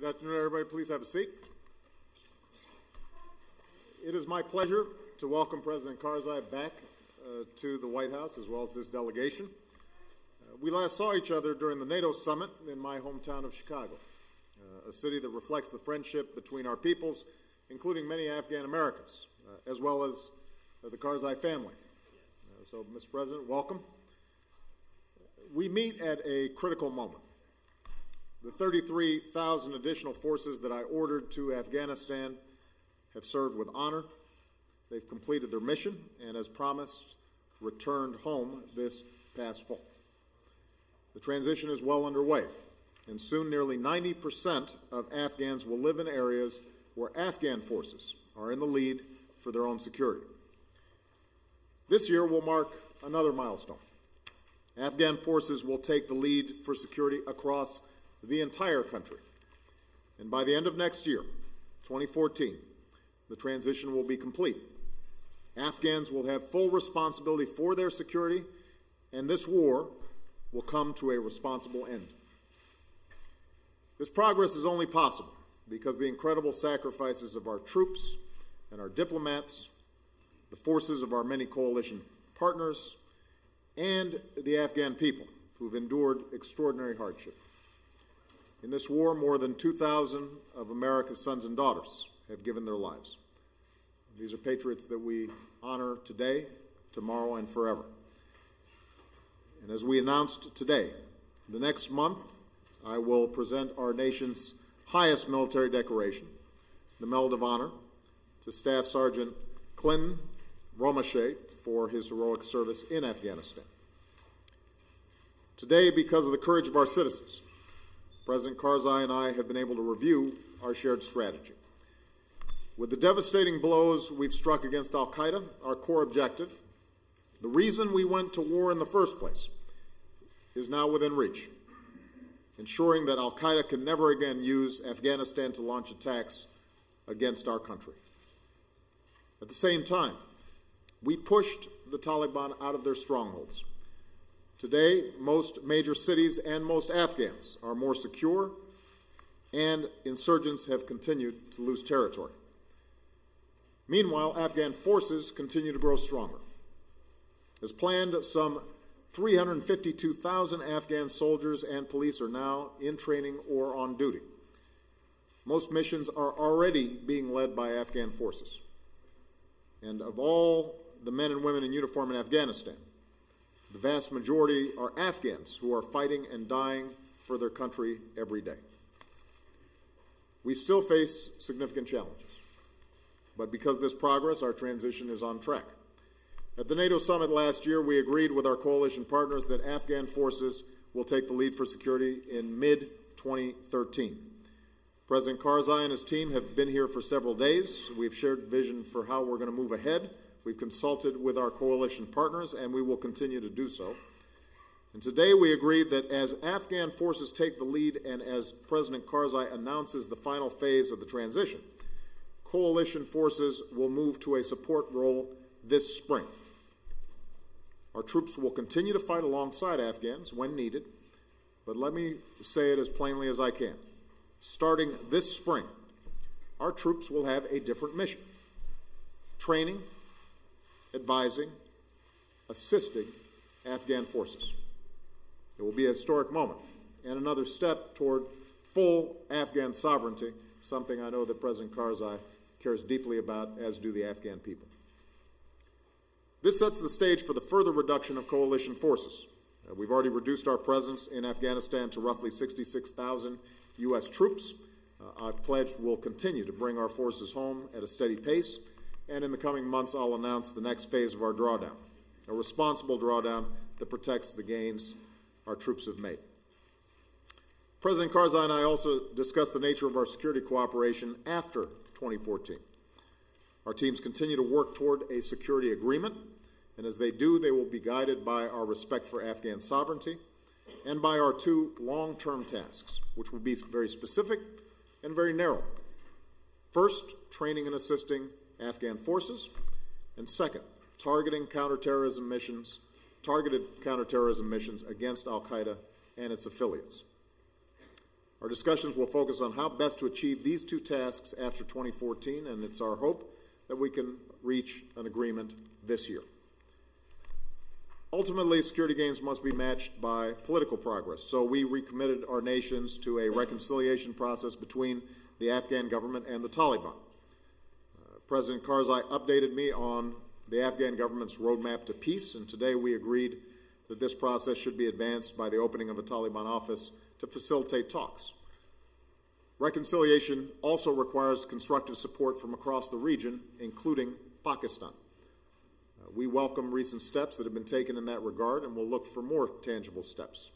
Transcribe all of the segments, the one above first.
Good afternoon, everybody. Please have a seat. It is my pleasure to welcome President Karzai back to the White House, as well as this delegation. We last saw each other during the NATO summit in my hometown of Chicago, a city that reflects the friendship between our peoples, including many Afghan Americans, as well as the Karzai family. So, Mr. President, welcome. We meet at a critical moment. The 33,000 additional forces that I ordered to Afghanistan have served with honor. They've completed their mission and, as promised, returned home this past fall. The transition is well underway, and soon nearly 90% of Afghans will live in areas where Afghan forces are in the lead for their own security. This year will mark another milestone. Afghan forces will take the lead for security across the entire country. And by the end of next year, 2014, the transition will be complete. Afghans will have full responsibility for their security, and this war will come to a responsible end. This progress is only possible because of the incredible sacrifices of our troops and our diplomats, the forces of our many coalition partners, and the Afghan people who've endured extraordinary hardship. In this war, more than 2,000 of America's sons and daughters have given their lives. These are patriots that we honor today, tomorrow, and forever. And as we announced today, the next month I will present our nation's highest military decoration, the Medal of Honor, to Staff Sergeant Clinton Romache for his heroic service in Afghanistan. Today, because of the courage of our citizens, President Karzai and I have been able to review our shared strategy. With the devastating blows we've struck against al-Qaeda, our core objective, the reason we went to war in the first place, is now within reach, ensuring that al-Qaeda can never again use Afghanistan to launch attacks against our country. At the same time, we pushed the Taliban out of their strongholds. Today, most major cities and most Afghans are more secure, and insurgents have continued to lose territory. Meanwhile, Afghan forces continue to grow stronger. As planned, some 352,000 Afghan soldiers and police are now in training or on duty. Most missions are already being led by Afghan forces. And of all the men and women in uniform in Afghanistan, the vast majority are Afghans who are fighting and dying for their country every day. We still face significant challenges, but because of this progress, our transition is on track. At the NATO summit last year, we agreed with our coalition partners that Afghan forces will take the lead for security in mid-2013. President Karzai and his team have been here for several days. We've shared vision for how we're going to move ahead. We've consulted with our coalition partners, and we will continue to do so. And today we agreed that as Afghan forces take the lead and as President Karzai announces the final phase of the transition, coalition forces will move to a support role this spring. Our troops will continue to fight alongside Afghans when needed, but let me say it as plainly as I can. Starting this spring, our troops will have a different mission: training, advising, assisting Afghan forces. It will be a historic moment and another step toward full Afghan sovereignty, something I know that President Karzai cares deeply about, as do the Afghan people. This sets the stage for the further reduction of coalition forces. We've already reduced our presence in Afghanistan to roughly 66,000 U.S. troops. I've pledged we'll continue to bring our forces home at a steady pace, and in the coming months I'll announce the next phase of our drawdown, a responsible drawdown that protects the gains our troops have made. President Karzai and I also discussed the nature of our security cooperation after 2014. Our teams continue to work toward a security agreement, and as they do, they will be guided by our respect for Afghan sovereignty and by our two long-term tasks, which will be very specific and very narrow. First, training and assisting Afghan forces, and second, targeted counterterrorism missions against al-Qaeda and its affiliates. Our discussions will focus on how best to achieve these two tasks after 2014, and it's our hope that we can reach an agreement this year. Ultimately, security gains must be matched by political progress, so we recommitted our nations to a reconciliation process between the Afghan government and the Taliban. President Karzai updated me on the Afghan government's roadmap to peace, and today we agreed that this process should be advanced by the opening of a Taliban office to facilitate talks. Reconciliation also requires constructive support from across the region, including Pakistan. We welcome recent steps that have been taken in that regard, and we'll look for more tangible steps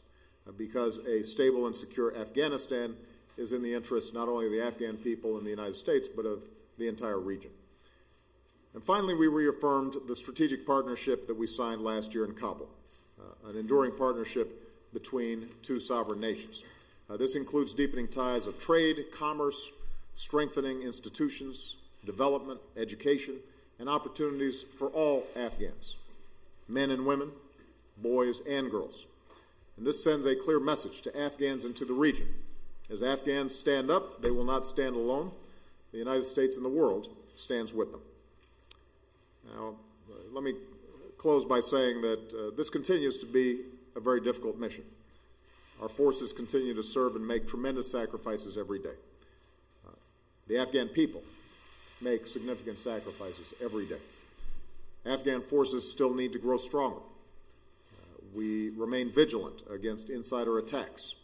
because a stable and secure Afghanistan is in the interest not only of the Afghan people in the United States, but of the entire region. And finally, we reaffirmed the strategic partnership that we signed last year in Kabul, an enduring partnership between two sovereign nations. This includes deepening ties of trade, commerce, strengthening institutions, development, education, and opportunities for all Afghans, men and women, boys and girls. And this sends a clear message to Afghans and to the region. As Afghans stand up, they will not stand alone. The United States and the world stands with them. Now, let me close by saying that this continues to be a very difficult mission. Our forces continue to serve and make tremendous sacrifices every day. The Afghan people make significant sacrifices every day. Afghan forces still need to grow stronger. We remain vigilant against insider attacks.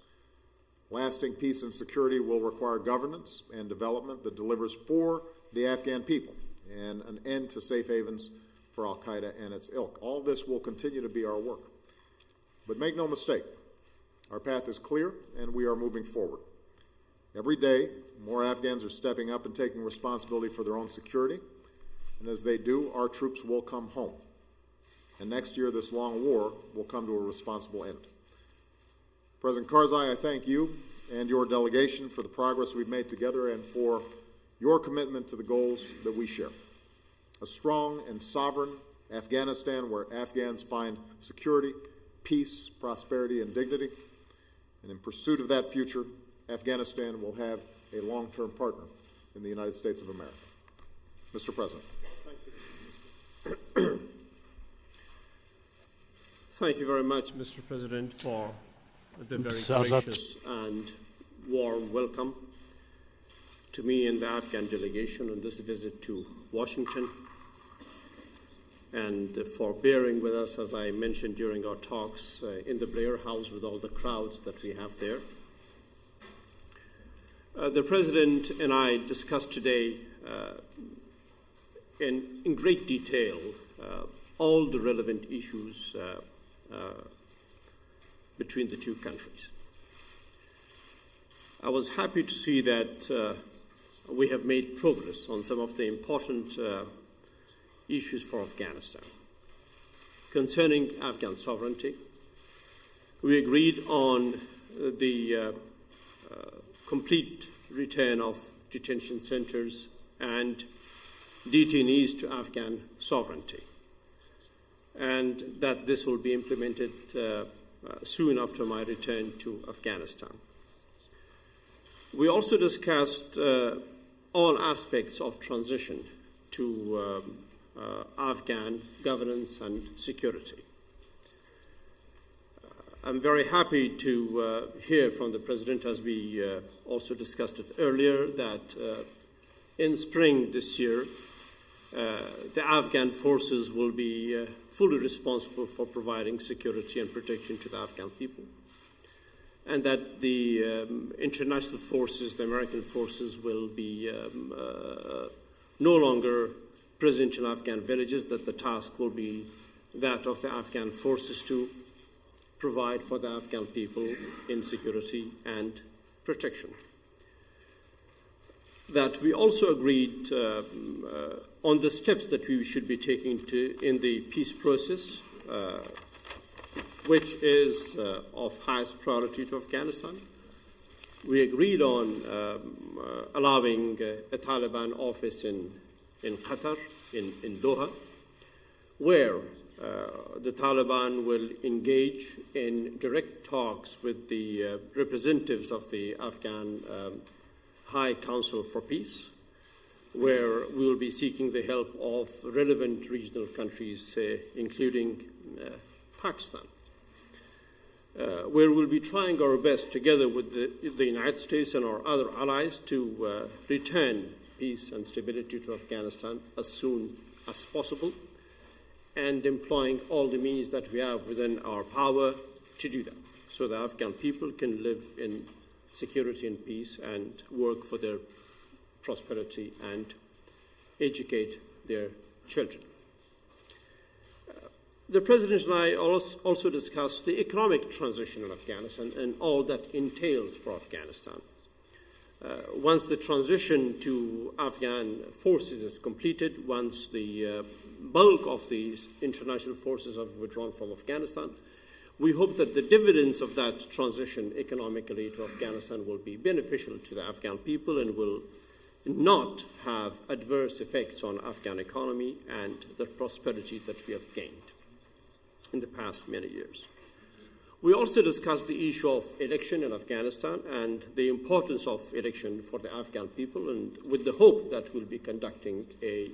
Lasting peace and security will require governance and development that delivers for the Afghan people and an end to safe havens for al-Qaeda and its ilk. All this will continue to be our work. But make no mistake, our path is clear and we are moving forward. Every day, more Afghans are stepping up and taking responsibility for their own security, and as they do, our troops will come home. And next year, this long war will come to a responsible end. President Karzai, I thank you and your delegation for the progress we've made together and for your commitment to the goals that we share. A strong and sovereign Afghanistan where Afghans find security, peace, prosperity, and dignity. And in pursuit of that future, Afghanistan will have a long-term partner in the United States of America. Mr. President. Thank you. Thank you very much, Mr. President, for the very gracious and warm welcome to me and the Afghan delegation on this visit to Washington, and for bearing with us, as I mentioned during our talks, in the Blair House with all the crowds that we have there. The President and I discussed today in great detail all the relevant issues between the two countries. I was happy to see that we have made progress on some of the important issues for Afghanistan. Concerning Afghan sovereignty, we agreed on the complete return of detention centers and detainees to Afghan sovereignty, and that this will be implemented soon after my return to Afghanistan. We also discussed all aspects of transition to Afghan governance and security. I'm very happy to hear from the President, as we also discussed it earlier, that in spring this year, the Afghan forces will be fully responsible for providing security and protection to the Afghan people, and that the international forces, the American forces, will be no longer present in Afghan villages, that the task will be that of the Afghan forces to provide for the Afghan people in security and protection. That we also agreed on the steps that we should be taking in the peace process, which is of highest priority to Afghanistan. We agreed on allowing a Taliban office in Qatar, in Doha, where the Taliban will engage in direct talks with the representatives of the Afghan High Council for Peace, where we will be seeking the help of relevant regional countries, including Pakistan, where we'll be trying our best together with the United States and our other allies to return peace and stability to Afghanistan as soon as possible, and employing all the means that we have within our power to do that, so the Afghan people can live in security and peace and work for their prosperity and educate their children. The President and I also discussed the economic transition in Afghanistan and all that entails for Afghanistan. Once the transition to Afghan forces is completed, once the bulk of the international forces have withdrawn from Afghanistan, we hope that the dividends of that transition economically to Afghanistan will be beneficial to the Afghan people and will not have adverse effects on Afghan economy and the prosperity that we have gained in the past many years. We also discussed the issue of election in Afghanistan and the importance of election for the Afghan people, and with the hope that we'll be conducting a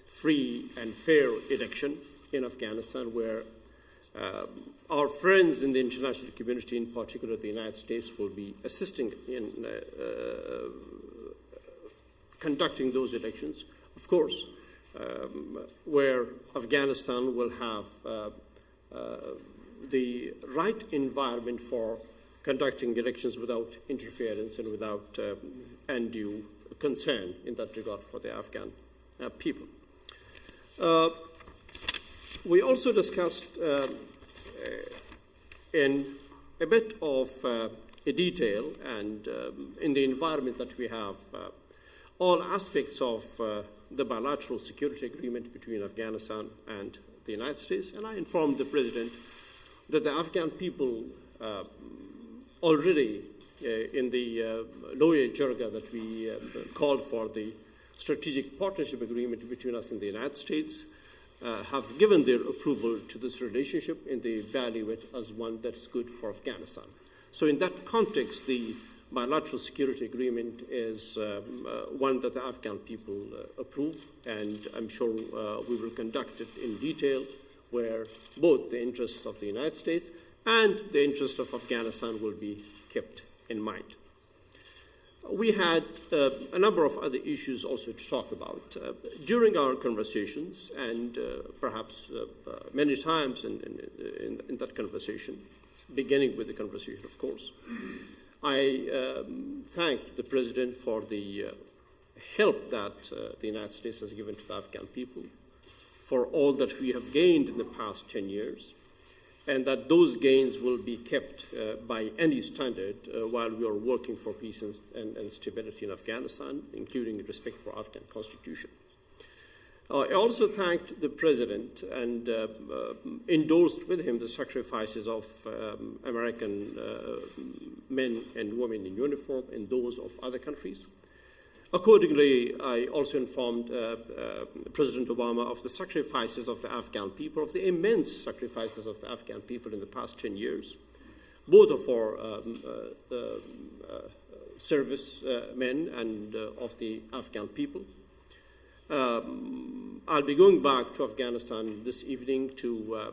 free and fair election in Afghanistan where our friends in the international community, in particular the United States, will be assisting in conducting those elections. Of course, where Afghanistan will have the right environment for conducting elections without interference and without undue concern in that regard for the Afghan people. We also discussed in a bit of detail and in the environment that we have all aspects of the bilateral security agreement between Afghanistan and the United States, and I informed the President that the Afghan people already in the lawyer jargon that we called for the strategic partnership agreement between us and the United States have given their approval to this relationship and they value it as one that's good for Afghanistan. So in that context, the bilateral security agreement is one that the Afghan people approve, and I'm sure we will conduct it in detail where both the interests of the United States and the interests of Afghanistan will be kept in mind. We had a number of other issues also to talk about. During our conversations, and perhaps many times in that conversation, beginning with the conversation, of course, I thanked the President for the help that the United States has given to the Afghan people, for all that we have gained in the past 10 years, and that those gains will be kept by any standard while we are working for peace and stability in Afghanistan, including respect for Afghan constitution. I also thanked the President and endorsed with him the sacrifices of American men and women in uniform and those of other countries. Accordingly, I also informed President Obama of the sacrifices of the Afghan people, of the immense sacrifices of the Afghan people in the past 10 years, both of our service men and of the Afghan people. I'll be going back to Afghanistan this evening to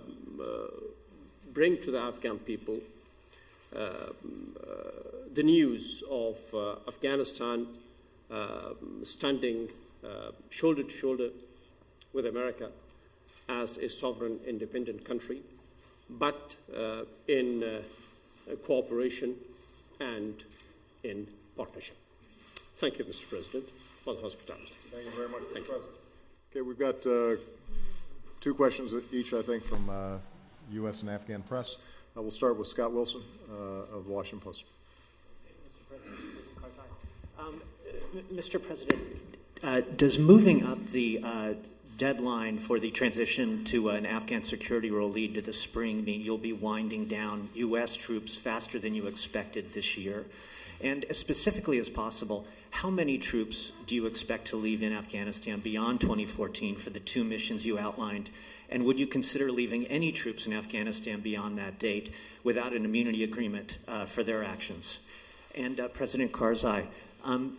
bring to the Afghan people the news of Afghanistan standing shoulder to shoulder with America as a sovereign, independent country, but in cooperation and in partnership. Thank you, Mr. President, for the hospitality. Thank you very much, Mr. President. Okay, we've got two questions each, I think, from U.S. and Afghan press. We'll start with Scott Wilson of the Washington Post. Mr. President, does moving up the deadline for the transition to an Afghan security role lead to the spring mean you'll be winding down U.S. troops faster than you expected this year? And as specifically as possible, how many troops do you expect to leave in Afghanistan beyond 2014 for the 2 missions you outlined? And would you consider leaving any troops in Afghanistan beyond that date without an immunity agreement for their actions? And President Karzai,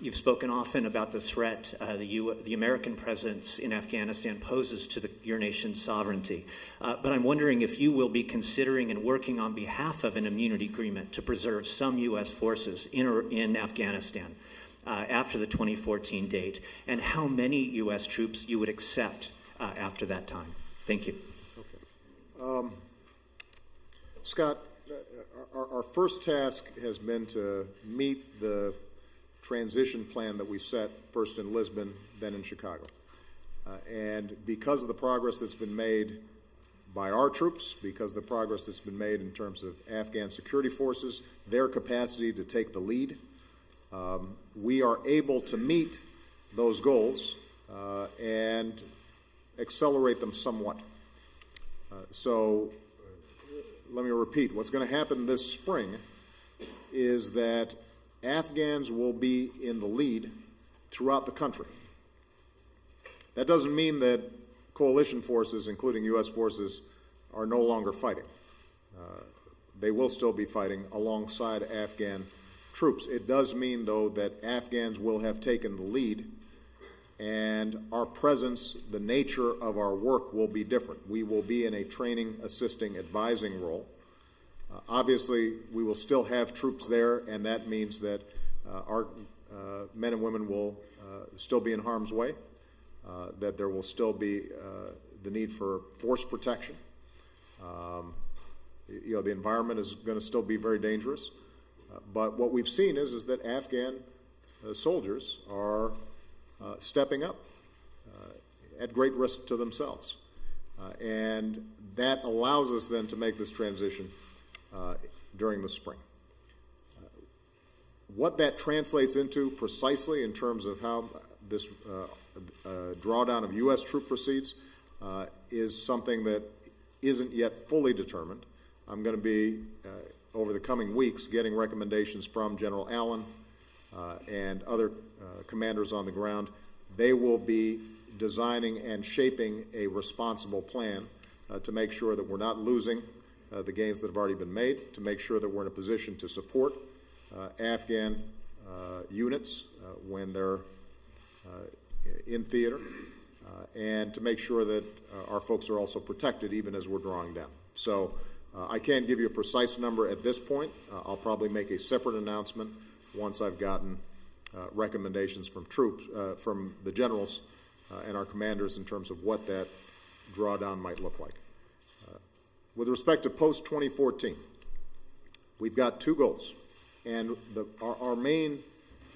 you've spoken often about the threat the American presence in Afghanistan poses to your nation's sovereignty. But I'm wondering if you will be considering and working on behalf of an immunity agreement to preserve some U.S. forces in Afghanistan after the 2014 date, and how many U.S. troops you would accept after that time. Thank you. Okay. Scott, our first task has been to meet the transition plan that we set first in Lisbon, then in Chicago. And because of the progress that's been made by our troops, because of the progress that's been made in terms of Afghan security forces, their capacity to take the lead, we are able to meet those goals and accelerate them somewhat. So let me repeat, what's going to happen this spring is that Afghans will be in the lead throughout the country. That doesn't mean that coalition forces, including U.S. forces, are no longer fighting. They will still be fighting alongside Afghan troops. It does mean, though, that Afghans will have taken the lead, and our presence, the nature of our work will be different. We will be in a training, assisting, advising role. Obviously, we will still have troops there, and that means that our men and women will still be in harm's way, that there will still be the need for force protection. The environment is going to still be very dangerous. But what we've seen is that Afghan soldiers are stepping up at great risk to themselves. And that allows us then to make this transition during the spring. What that translates into precisely in terms of how this drawdown of U.S. troop proceeds is something that isn't yet fully determined. I'm going to be, over the coming weeks, getting recommendations from General Allen and other commanders on the ground. They will be designing and shaping a responsible plan to make sure that we're not losing the gains that have already been made, to make sure that we're in a position to support Afghan units when they're in theater, and to make sure that our folks are also protected even as we're drawing down. So I can't give you a precise number at this point. I'll probably make a separate announcement once I've gotten recommendations from troops, from the generals and our commanders in terms of what that drawdown might look like. With respect to post-2014, we've got 2 goals. And our main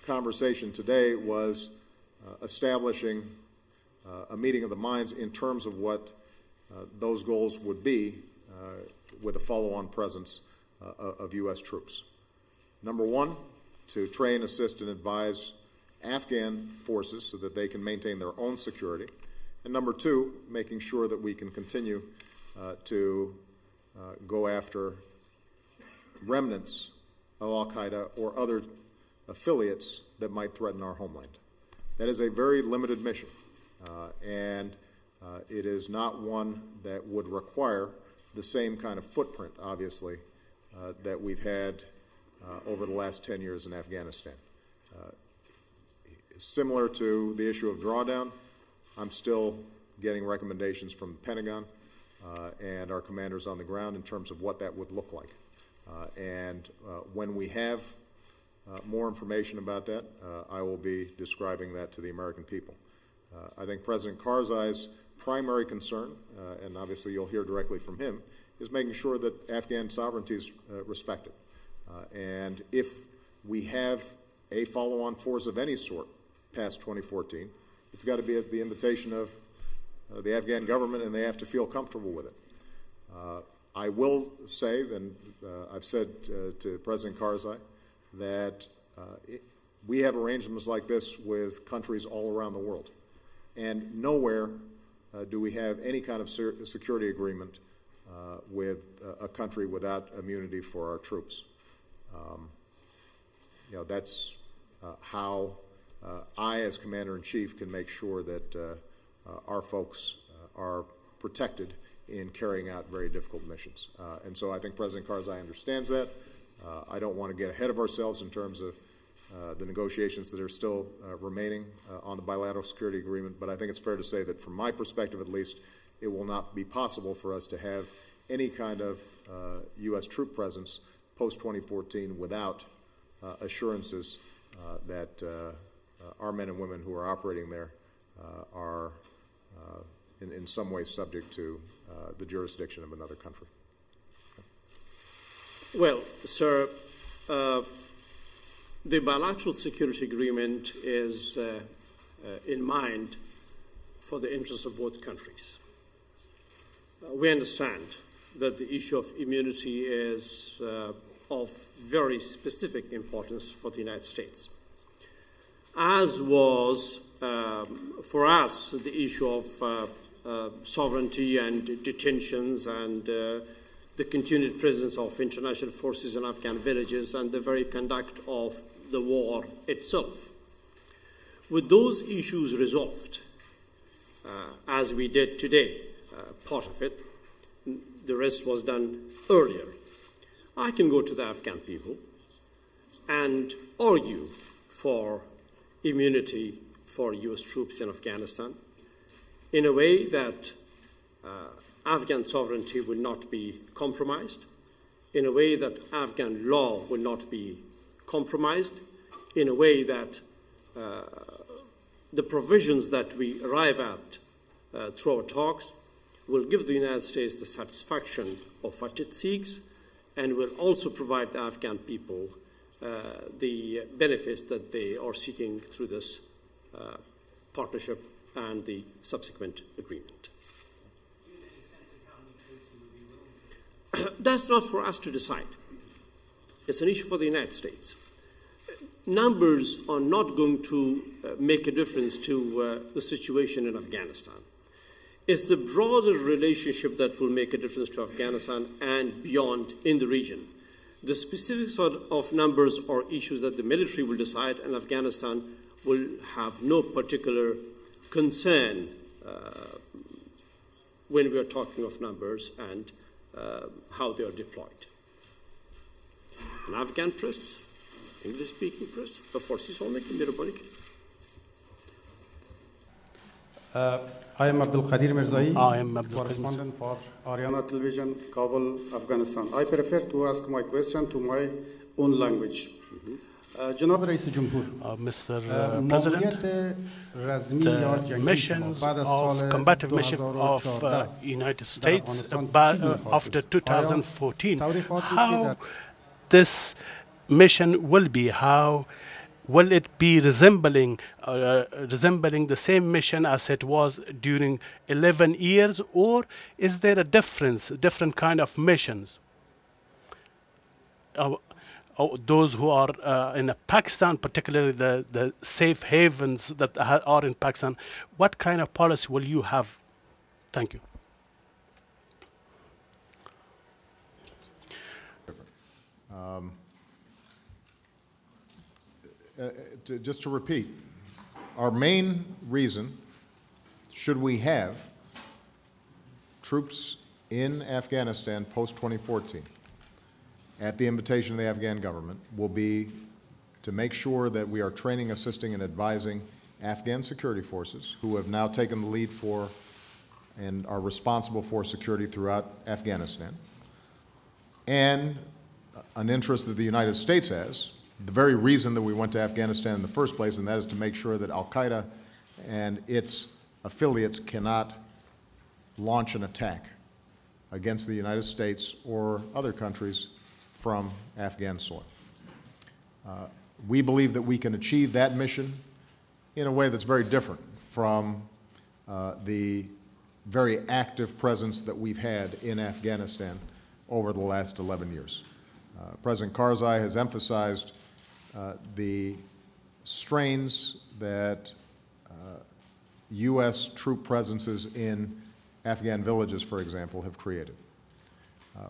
conversation today was establishing a meeting of the minds in terms of what those goals would be with a follow-on presence of U.S. troops. Number 1, to train, assist, and advise Afghan forces so that they can maintain their own security. And number 2, making sure that we can continue to go after remnants of al-Qaeda or other affiliates that might threaten our homeland. That is a very limited mission, and it is not one that would require the same kind of footprint, obviously, that we've had over the last 10 years in Afghanistan. Similar to the issue of drawdown, I'm still getting recommendations from the Pentagon and our commanders on the ground in terms of what that would look like. When we have more information about that, I will be describing that to the American people. I think President Karzai's primary concern, and obviously you'll hear directly from him, is making sure that Afghan sovereignty is respected. And if we have a follow-on force of any sort past 2014, it's got to be at the invitation of the Afghan government, and they have to feel comfortable with it. I will say, and I've said to President Karzai, that we have arrangements like this with countries all around the world. And nowhere do we have any kind of security agreement with a country without immunity for our troops. that's how I, as Commander-in-Chief, can make sure that our folks are protected in carrying out very difficult missions. And so I think President Karzai understands that. I don't want to get ahead of ourselves in terms of the negotiations that are still remaining on the bilateral security agreement, but I think it's fair to say that from my perspective at least, it will not be possible for us to have any kind of U.S. troop presence post-2014 without assurances that our men and women who are operating there are in some way subject to the jurisdiction of another country. Well, sir, the bilateral security agreement is in mind for the interests of both countries. We understand that the issue of immunity is of very specific importance for the United States, as was for us the issue of sovereignty and detentions and the continued presence of international forces in Afghan villages and the very conduct of the war itself. With those issues resolved, as we did today, part of it, the rest was done earlier, I can go to the Afghan people and argue for immunity for U.S. troops in Afghanistan in a way that Afghan sovereignty will not be compromised, in a way that Afghan law will not be compromised, in a way that the provisions that we arrive at through our talks will give the United States the satisfaction of what it seeks and will also provide the Afghan people the benefits that they are seeking through this partnership and the subsequent agreement. That's not for us to decide. It's an issue for the United States. Numbers are not going to make a difference to the situation in Afghanistan. It's the broader relationship that will make a difference to Afghanistan and beyond in the region. The specifics of numbers are issues that the military will decide, and Afghanistan will have no particular concern when we are talking of numbers and how they are deployed. An Afghan press, English-speaking press, the forces all making their money. I am Abdul Qadir Mirzai, correspondent for Ariana Television, Kabul, Afghanistan. I prefer to ask my question to my own language. Janab Rais Jumhur, Mr. President, the missions of combative mission of United States after 2014, how this mission will be, how will it be resembling the same mission as it was during 11 years, or is there a different kind of missions? Those who are in Pakistan, particularly the safe havens that are in Pakistan, what kind of policy will you have? Thank you. Just to repeat, our main reason, should we have troops in Afghanistan post-2014, at the invitation of the Afghan government, will be to make sure that we are training, assisting, and advising Afghan security forces who have now taken the lead for and are responsible for security throughout Afghanistan, and an interest that the United States has, the very reason that we went to Afghanistan in the first place, and that is to make sure that al-Qaeda and its affiliates cannot launch an attack against the United States or other countries from Afghan soil. We believe that we can achieve that mission in a way that's very different from the very active presence that we've had in Afghanistan over the last 11 years. President Karzai has emphasized the strains that U.S. troop presences in Afghan villages, for example, have created.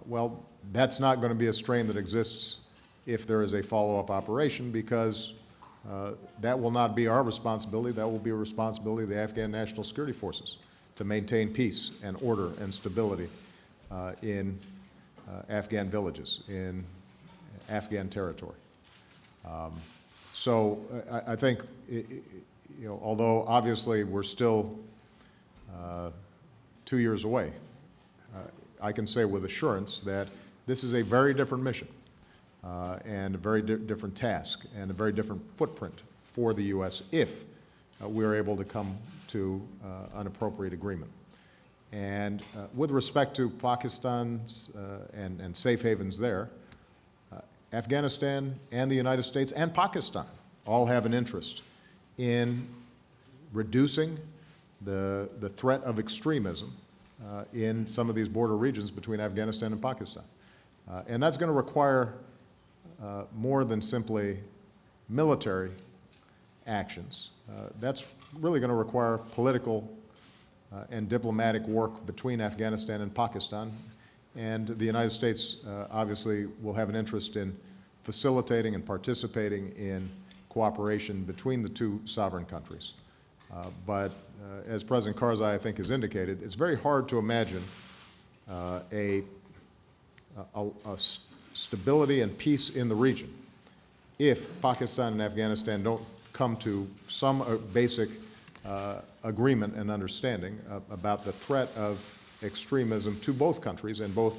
Well, that's not going to be a strain that exists if there is a follow-up operation, because that will not be our responsibility. That will be a responsibility of the Afghan National Security Forces to maintain peace and order and stability in Afghan villages, in Afghan territory. So I think, although obviously we're still 2 years away, I can say with assurance that this is a very different mission and a very different task and a very different footprint for the U.S. if we are able to come to an appropriate agreement. And with respect to Pakistan's and safe havens there, Afghanistan and the United States and Pakistan all have an interest in reducing the threat of extremism in some of these border regions between Afghanistan and Pakistan. And that's going to require more than simply military actions. That's really going to require political and diplomatic work between Afghanistan and Pakistan. And the United States obviously will have an interest in facilitating and participating in cooperation between the two sovereign countries. But as President Karzai, I think, has indicated, it's very hard to imagine a stability and peace in the region if Pakistan and Afghanistan don't come to some basic agreement and understanding about the threat of extremism to both countries and both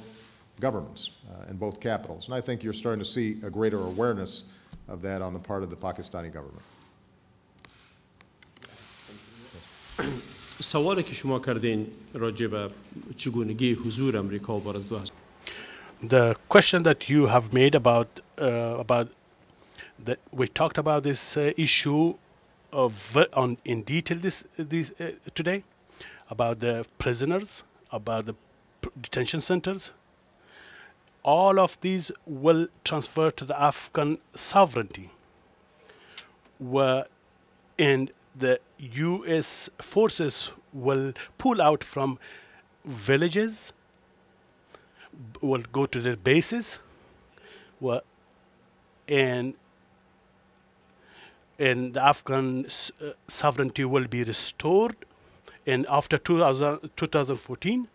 governments and both capitals. And I think you're starting to see a greater awareness of that on the part of the Pakistani government. سوالی که شما کردین راجع به چگونگی حضور امریکا بعد از 2000 The question that you have made about that we talked about this issue in detail today, about the prisoners, about the detention centers. All of these will transfer to the Afghan sovereignty, and the U.S. forces will pull out from villages, will go to their bases, and the Afghan sovereignty will be restored. And after 2014,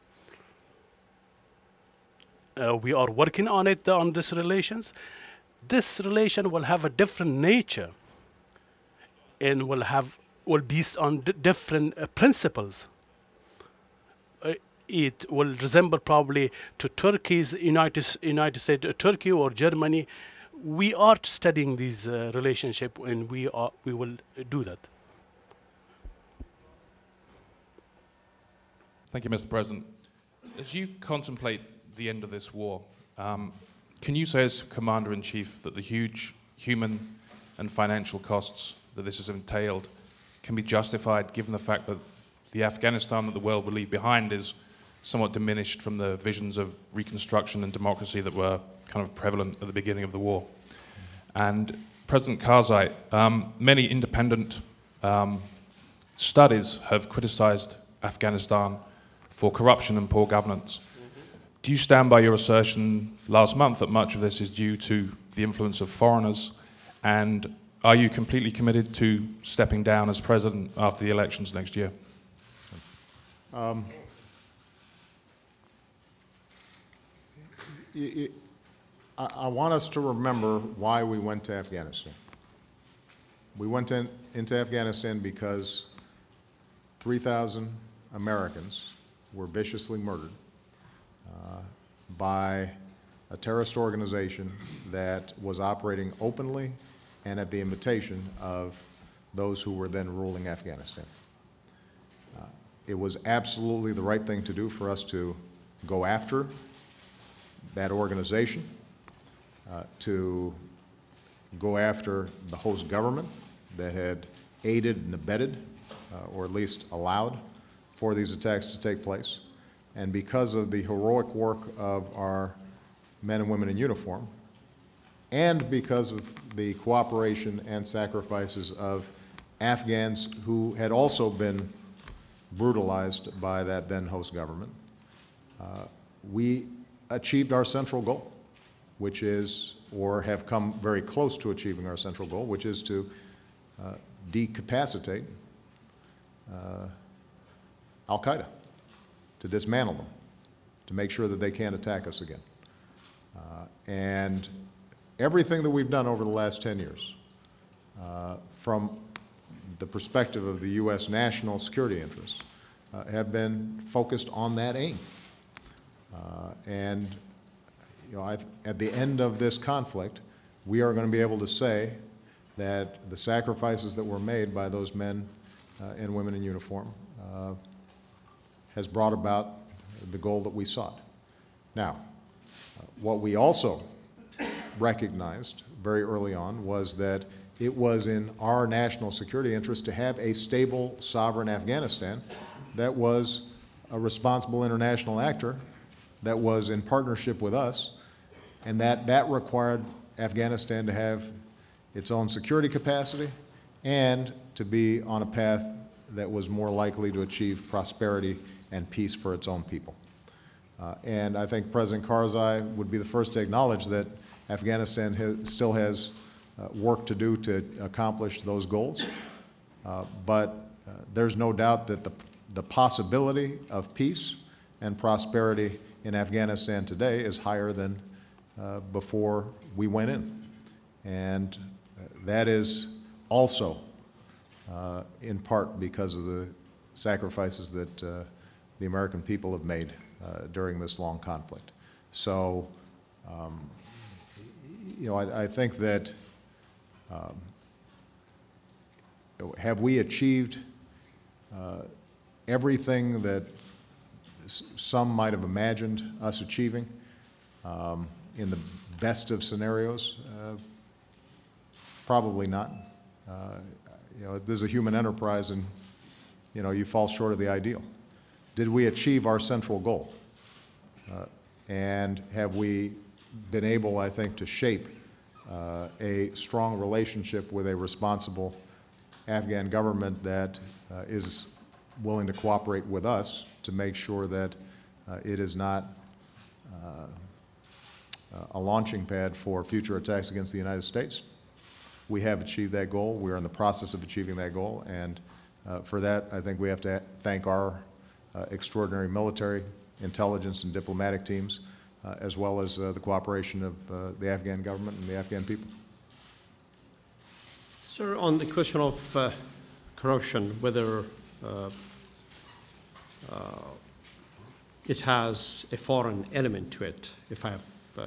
we are working on it, on these relations. This relation will have a different nature and will be on different principles. It will resemble probably to Turkey's United States, Turkey or Germany. We are studying this relationship, and we will do that. Thank you, Mr. President. As you contemplate the end of this war, can you say as Commander-in-Chief that the huge human and financial costs that this has entailed can be justified given the fact that the Afghanistan that the world will leave behind is somewhat diminished from the visions of reconstruction and democracy that were kind of prevalent at the beginning of the war? And President Karzai, many independent studies have criticized Afghanistan for corruption and poor governance. Do you stand by your assertion last month that much of this is due to the influence of foreigners? And are you completely committed to stepping down as president after the elections next year? I want us to remember why we went to Afghanistan. We went into Afghanistan because 3,000 Americans were viciously murdered by a terrorist organization that was operating openly and at the invitation of those who were then ruling Afghanistan. It was absolutely the right thing to do for us to go after that organization, to go after the host government that had aided and abetted, or at least allowed for these attacks to take place. And because of the heroic work of our men and women in uniform, and because of the cooperation and sacrifices of Afghans who had also been brutalized by that then host government, we achieved our central goal, which is or have come very close to achieving our central goal, which is to decapacitate Al-Qaeda, to dismantle them, to make sure that they can't attack us again. And everything that we've done over the last 10 years, from the perspective of the U.S. national security interests, have been focused on that aim. And at the end of this conflict, we are going to be able to say that the sacrifices that were made by those men and women in uniform has brought about the goal that we sought. Now, what we also recognized very early on was that it was in our national security interest to have a stable, sovereign Afghanistan that was a responsible international actor, that was in partnership with us, and that required Afghanistan to have its own security capacity and to be on a path that was more likely to achieve prosperity and peace for its own people. And I think President Karzai would be the first to acknowledge that Afghanistan still has work to do to accomplish those goals. But there's no doubt that the possibility of peace and prosperity in Afghanistan today is higher than before we went in. And that is also in part because of the sacrifices that the American people have made during this long conflict. So, I think that have we achieved everything that some might have imagined us achieving in the best of scenarios? Probably not. This is a human enterprise, and you fall short of the ideal. Did we achieve our central goal? And have we been able, I think, to shape a strong relationship with a responsible Afghan government that is willing to cooperate with us to make sure that it is not a launching pad for future attacks against the United States? We have achieved that goal. We are in the process of achieving that goal, and for that, I think we have to thank our extraordinary military, intelligence, and diplomatic teams, as well as the cooperation of the Afghan government and the Afghan people. Sir, on the question of corruption, whether it has a foreign element to it, if I have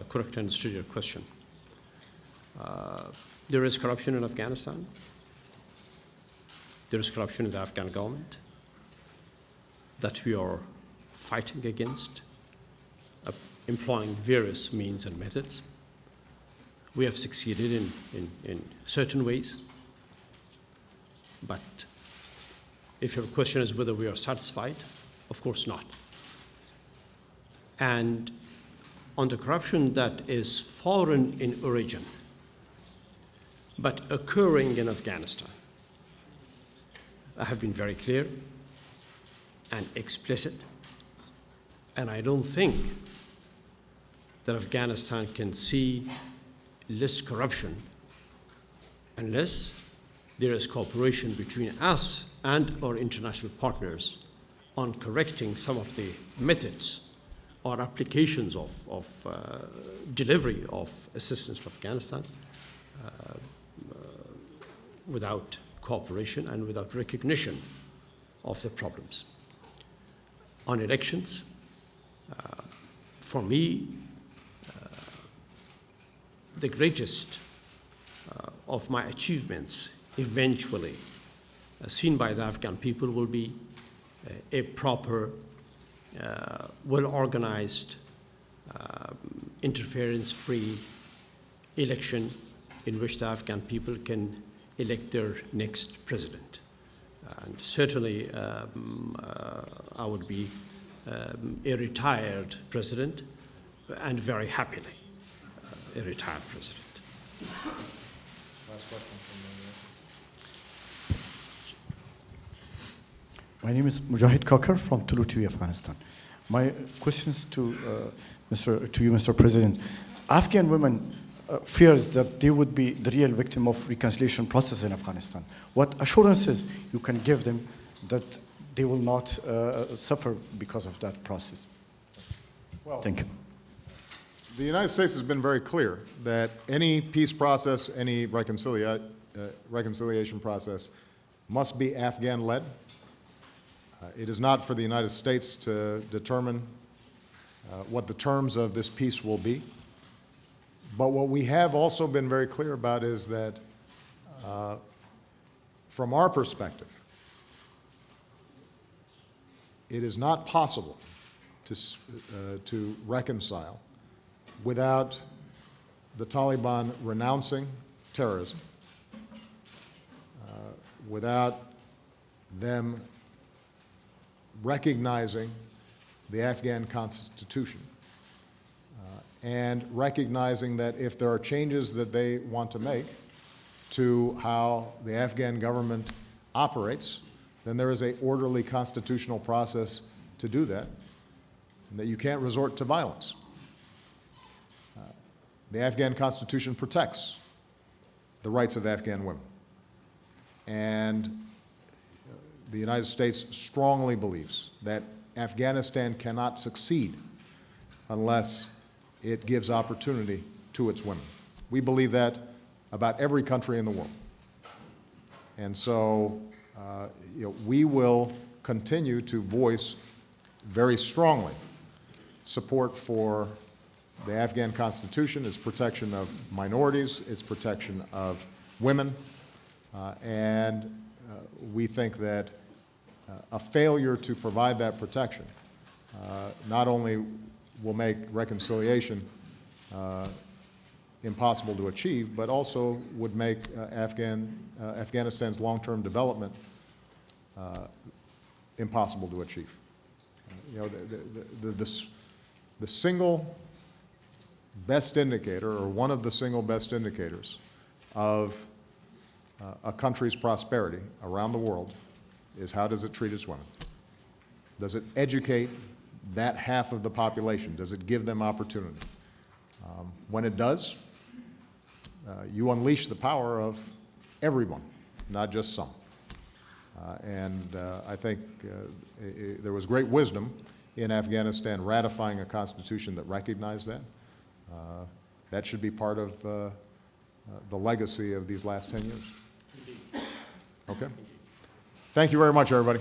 correctly understood your question. There is corruption in Afghanistan. There is corruption in the Afghan government that we are fighting against, employing various means and methods. We have succeeded in certain ways, but if your question is whether we are satisfied, of course not. And on the corruption that is foreign in origin, but occurring in Afghanistan, I have been very clear and explicit, and I don't think that Afghanistan can see less corruption unless there is cooperation between us and our international partners on correcting some of the methods or applications of delivery of assistance to Afghanistan without cooperation and without recognition of the problems. On elections, for me, the greatest of my achievements eventually seen by the Afghan people will be a proper, well-organized, interference-free election in which the Afghan people can elect their next president. And certainly I would be a retired president, and very happily a retired president. Last question from My name is Mujahid Kakar from Tulu TV, Afghanistan. My question is to you, Mr. President. Afghan women fears that they would be the real victim of reconciliation process in Afghanistan. What assurances you can give them that they will not suffer because of that process? Well, thank you. The United States has been very clear that any peace process, any reconciliation process must be Afghan-led. It is not for the United States to determine what the terms of this peace will be. But what we have also been very clear about is that from our perspective, it is not possible to reconcile without the Taliban renouncing terrorism, without them recognizing the Afghan Constitution, and recognizing that if there are changes that they want to make to how the Afghan government operates, then there is an orderly constitutional process to do that, and that you can't resort to violence. The Afghan Constitution protects the rights of Afghan women. And the United States strongly believes that Afghanistan cannot succeed unless it gives opportunity to its women. We believe that about every country in the world. And so we will continue to voice very strongly support for the Afghan Constitution, its protection of minorities, its protection of women, and we think that a failure to provide that protection not only will make reconciliation impossible to achieve, but also would make Afghanistan's long-term development impossible to achieve. The single best indicator, or one of the single best indicators of a country's prosperity around the world is how does it treat its women? Does it educate that half of the population? Does it give them opportunity? When it does, you unleash the power of everyone, not just some. I think there was great wisdom in Afghanistan ratifying a constitution that recognized that. That should be part of the legacy of these last 10 years. Okay? Thank you very much, everybody.